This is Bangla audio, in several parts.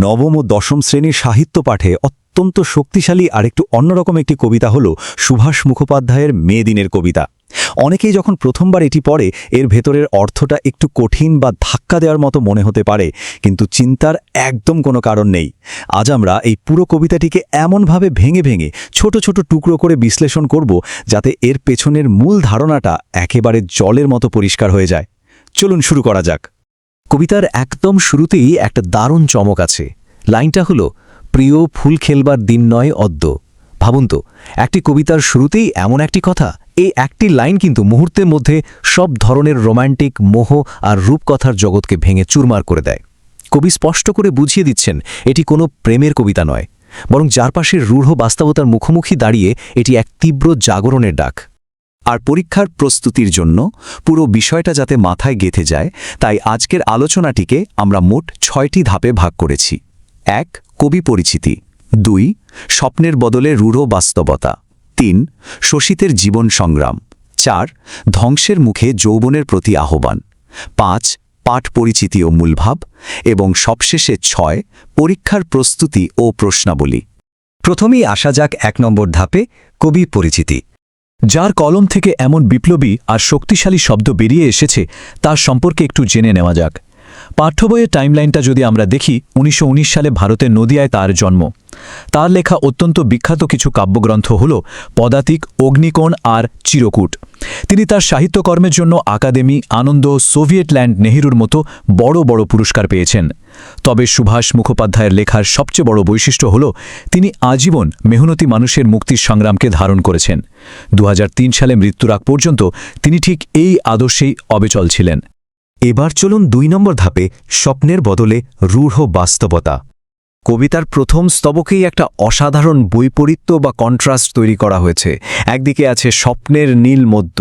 নবম ও দশম শ্রেণীর সাহিত্য পাঠে অত্যন্ত শক্তিশালী আর একটু অন্যরকম একটি কবিতা হল সুভাষ মুখোপাধ্যায়ের মেয়েদিনের কবিতা। অনেকেই যখন প্রথমবার এটি পড়ে এর ভেতরের অর্থটা একটু কঠিন বা ধাক্কা দেওয়ার মতো মনে হতে পারে, কিন্তু চিন্তার একদম কোনো কারণ নেই। আজ আমরা এই পুরো কবিতাটিকে এমনভাবে ভেঙে ভেঙে ছোট ছোট টুকরো করে বিশ্লেষণ করব যাতে এর পেছনের মূল ধারণাটা একেবারে জলের মতো পরিষ্কার হয়ে যায়। চলুন শুরু করা যাক। কবিতার একদম শুরুতেই একটা দারুণ চমক আছে। লাইনটা হলো, প্রিয় ফুল খেলবার দিন নয় অদ্য। ভাবুন তো, একটি কবিতার শুরুতেই এমন একটি কথা। এই একটি লাইন কিন্তু মুহূর্তের মধ্যে সব ধরনের রোমান্টিক মোহ আর রূপকথার জগৎকে ভেঙে চুরমার করে দেয়। কবি স্পষ্ট করে বুঝিয়ে দিচ্ছেন এটি কোনো প্রেমের কবিতা নয়, বরং চারপাশের রূঢ় বাস্তবতার মুখোমুখি দাঁড়িয়ে এটি এক তীব্র জাগরণের ডাক। আর পরীক্ষার প্রস্তুতির জন্য পুরো বিষয়টা যাতে মাথায় গেঁথে যায়, তাই আজকের আলোচনাটিকে আমরা মোট 6টি ধাপে ভাগ করেছি। 1. কবি পরিচিতি। 2. স্বপ্নের বদলে রূঢ় বাস্তবতা। 3. শোষিতের জীবন সংগ্রাম। 4. ধ্বংসের মুখে যৌবনের প্রতি আহ্বান। 5. পাঠ পরিচিতি ও মূলভাব। এবং সবশেষে 6. পরীক্ষার প্রস্তুতি ও প্রশ্নাবলী। প্রথমেই আসা যাক 1 নম্বর ধাপে, কবি পরিচিতি। যার কলম থেকে এমন বিপ্লবী আর শক্তিশালী শব্দ বেরিয়ে এসেছে তার সম্পর্কে একটু জেনে নেওয়া যাক। পাঠ্যবইয়ের টাইমলাইনটা যদি আমরা দেখি, 1919 সালে ভারতের নদিয়ায় তার জন্ম। তার লেখা অত্যন্ত বিখ্যাত কিছু কাব্যগ্রন্থ হল পদাতিক, অগ্নিকোণ আর চিরকূট। তিনি তার সাহিত্যকর্মের জন্য আকাদেমি, আনন্দ, সোভিয়েট ল্যান্ড, নেহেরুর মতো বড় বড় পুরস্কার পেয়েছেন। তবে সুভাষ মুখোপাধ্যায়ের লেখার সবচেয়ে বড় বৈশিষ্ট্য হল তিনি আজীবন মেহনতি মানুষের মুক্তির সংগ্রামকে ধারণ করেছেন। 2003 সালে মৃত্যুর আগ পর্যন্ত তিনি ঠিক এই আদর্শেই অবিচল ছিলেন। এবার চলুন 2 নম্বর ধাপে, স্বপ্নের বদলে রূঢ় বাস্তবতা। কবিতার প্রথম স্তবকেই একটা অসাধারণ বৈপরীত্য বা কন্ট্রাস্ট তৈরি করা হয়েছে। একদিকে আছে স্বপ্নের নীল মধ্য,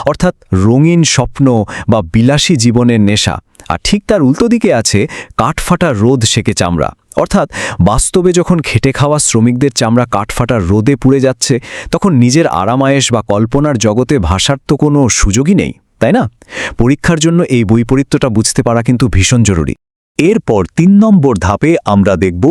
অর্থাৎ রঙিন স্বপ্ন বা বিলাসী জীবনের নেশা, আর ঠিক তার উল্টো দিকে আছে কাঠফাটা রোদ সেকে চামড়া, অর্থাৎ বাস্তবে যখন খেটে খাওয়া শ্রমিকদের চামড়া কাঠফাটা রোদে পুড়ে যাচ্ছে, তখন নিজের আরামায়েশ বা কল্পনার জগতে ভাসার তো কোনো সুযোগই নেই, তাই না? পরীক্ষার জন্য এই বৈপরীত্যটা বুঝতে পারা কিন্তু ভীষণ জরুরি। এরপর 3 নম্বর ধাপে আমরা দেখব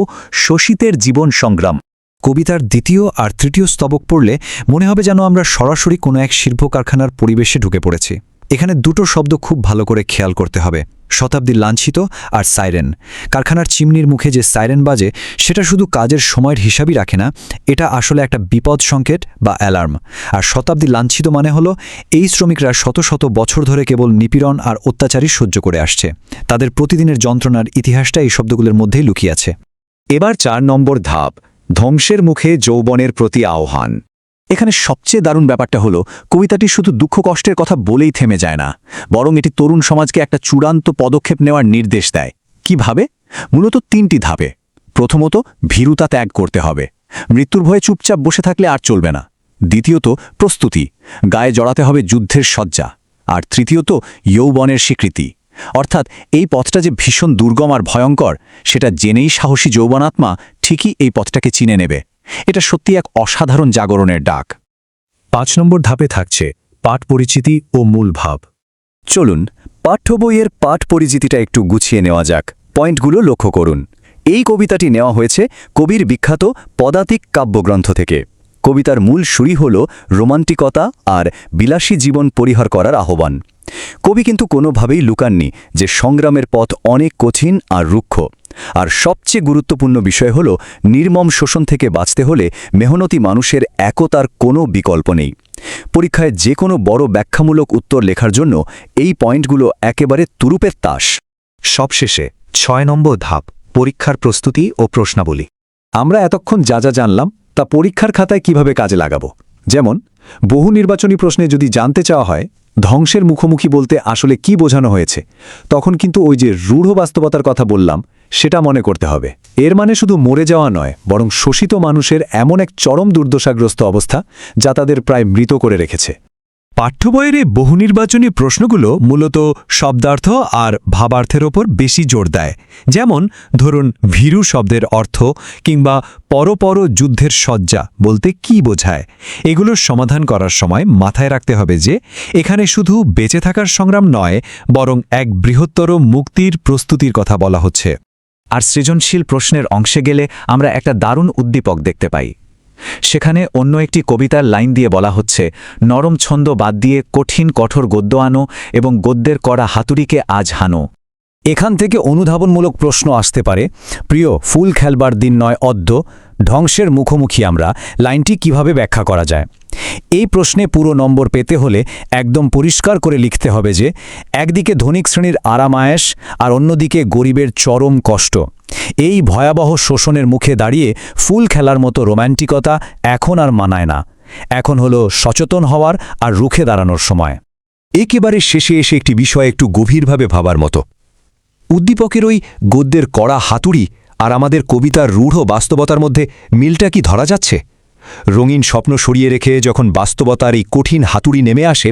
শোষিতের জীবন সংগ্রাম। কবিতার দ্বিতীয় আর তৃতীয় স্তবক পড়লে মনে হবে যেন আমরা সরাসরি কোনো এক শিল্প কারখানার পরিবেশে ঢুকে পড়েছি। এখানে দুটো শব্দ খুব ভালো করে খেয়াল করতে হবে, শতাব্দীর লাঞ্ছিত আর সাইরেন। কারখানার চিমনির মুখে যে সাইরেন বাজে, সেটা শুধু কাজের সময়ের হিসাবই রাখে না, এটা আসলে একটা বিপদ সংকেত বা অ্যালার্ম। আর শতাব্দী লাঞ্ছিত মানে হলো এই শ্রমিকরা শত শত বছর ধরে কেবল নিপীড়ন আর অত্যাচারই সহ্য করে আসছে। তাদের প্রতিদিনের যন্ত্রণার ইতিহাসটা এই শব্দগুলোর মধ্যেই লুকিয়ে আছে। এবার 4 নম্বর ধাপ, ধ্বংসের মুখে যৌবনের প্রতি আহ্বান। এখানে সবচেয়ে দারুণ ব্যাপারটা হলো, কবিতাটি শুধু দুঃখ কষ্টের কথা বলেই থেমে যায় না, বরং এটি তরুণ সমাজকে একটা চূড়ান্ত পদক্ষেপ নেওয়ার নির্দেশ দেয়। কিভাবে? মূলত 3টি ধাপে। প্রথমত, ভীরুতা ত্যাগ করতে হবে। মৃত্যুর ভয়ে চুপচাপ বসে থাকলে আর চলবে না। দ্বিতীয়ত, প্রস্তুতি, গায়ে জড়াতে হবে যুদ্ধের সজ্জা। আর তৃতীয়ত, যৌবনের স্বীকৃতি, অর্থাৎ এই পথটা যে ভীষণ দুর্গম আর ভয়ঙ্কর, সেটা জেনেই সাহসী যৌবনাত্মা ঠিকই এই পথটাকে চিনে নেবে। এটা সত্যি এক অসাধারণ জাগরণের ডাক। 5 নম্বর ধাপে থাকছে পাঠ পরিচিতি ও মূল ভাব। চলুন পাঠ্য বইয়ের পাঠ পরিচিতিটা একটু গুছিয়ে নেওয়া যাক। পয়েন্টগুলো লক্ষ্য করুন। এই কবিতাটি নেওয়া হয়েছে কবির বিখ্যাত পদাতিক কাব্যগ্রন্থ থেকে। কবিতার মূল সুরই হল রোমান্টিকতা আর বিলাসী জীবন পরিহার করার আহ্বান। কবি কিন্তু কোনোভাবেই লুকাননি যে সংগ্রামের পথ অনেক কঠিন আর রুক্ষ। আর সবচেয়ে গুরুত্বপূর্ণ বিষয় হল, নির্মম শোষণ থেকে বাঁচতে হলে মেহনতি মানুষের একতার কোনো বিকল্প নেই। পরীক্ষায় যে কোনো বড় ব্যাখ্যামূলক উত্তর লেখার জন্য এই পয়েন্টগুলো একেবারে তুরুপের তাস। সবশেষে 6 নম্বর ধাপ, পরীক্ষার প্রস্তুতি ও প্রশ্নাবলী। আমরা এতক্ষণ যা যা জানলাম তা পরীক্ষার খাতায় কিভাবে কাজে লাগাবো। যেমন, বহু নির্বাচনী প্রশ্নে যদি জানতে চাওয়া হয় ধ্বংসের মুখোমুখি বলতে আসলে কি বোঝানো হয়েছে, তখন কিন্তু ওই যে রূঢ় বাস্তবতার কথা বললাম সেটা মনে করতে হবে। এর মানে শুধু মরে যাওয়া নয়, বরং শোষিত মানুষের এমন এক চরম দুর্দশাগ্রস্ত অবস্থা যা তাদের প্রায় মৃত করে রেখেছে। পাঠ্য বইয়ের এই বহু নির্বাচনী প্রশ্নগুলো মূলত শব্দার্থ আর ভাবার্থের ওপর বেশি জোর দেয়। যেমন ধরুন, ভীরু শব্দের অর্থ কিংবা পরপর যুদ্ধের সজ্জা বলতে কি বোঝায়। এগুলোর সমাধান করার সময় মাথায় রাখতে হবে যে এখানে শুধু বেঁচে থাকার সংগ্রাম নয়, বরং এক বৃহত্তর মুক্তির প্রস্তুতির কথা বলা হচ্ছে। আর সৃজনশীল প্রশ্নের অংশে গেলে আমরা একটা দারুণ উদ্দীপক দেখতে পাই। সেখানে অন্য একটি কবিতার লাইন দিয়ে বলা হচ্ছে, নরম ছন্দ বাদ দিয়ে কঠিন কঠোর গদ্য আনো এবং গদ্যের করা হাতুড়িকে আজ হানো। এখান থেকে অনুধাবনমূলক প্রশ্ন আসতে পারে, প্রিয়, ফুল খেলবার দিন নয় অদ্য, ধ্বংসের মুখোমুখি আমরা, লাইনটি কিভাবে ব্যাখ্যা করা যায়? এই প্রশ্নে পুরো নম্বর পেতে হলে একদম পরিষ্কার করে লিখতে হবে যে একদিকে ধনিক শ্রেণীর আরামায়েশ আর অন্যদিকে গরিবের চরম কষ্ট। এই ভয়াবহ শোষণের মুখে দাঁড়িয়ে ফুল খেলার মতো রোম্যান্টিকতা এখন আর মানায় না। এখন হলো সচেতন হওয়ার আর রুখে দাঁড়ানোর সময়। একেবারে শেষে এসে একটি বিষয় একটু গভীরভাবে ভাবার মতো। উদ্দীপকের ওই গদ্যের কড়া হাতুড়ি আর আমাদের কবিতার রূঢ় বাস্তবতার মধ্যে মিলটা কি ধরা যাচ্ছে? রঙিন স্বপ্ন সরিয়ে রেখে যখন বাস্তবতার এই কঠিন হাতুড়ি নেমে আসে,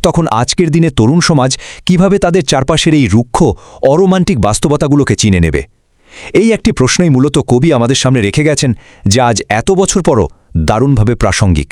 তখন আজকের দিনে তরুণ সমাজ কিভাবে তাদের চারপাশের এই রুক্ষ অরোমান্টিক বাস্তবতাগুলোকে চিনে নেবে? এই একটি প্রশ্নই মূলত কবি আমাদের সামনে রেখে গেছেন, যা আজ এত বছর পরও দারুণভাবে প্রাসঙ্গিক।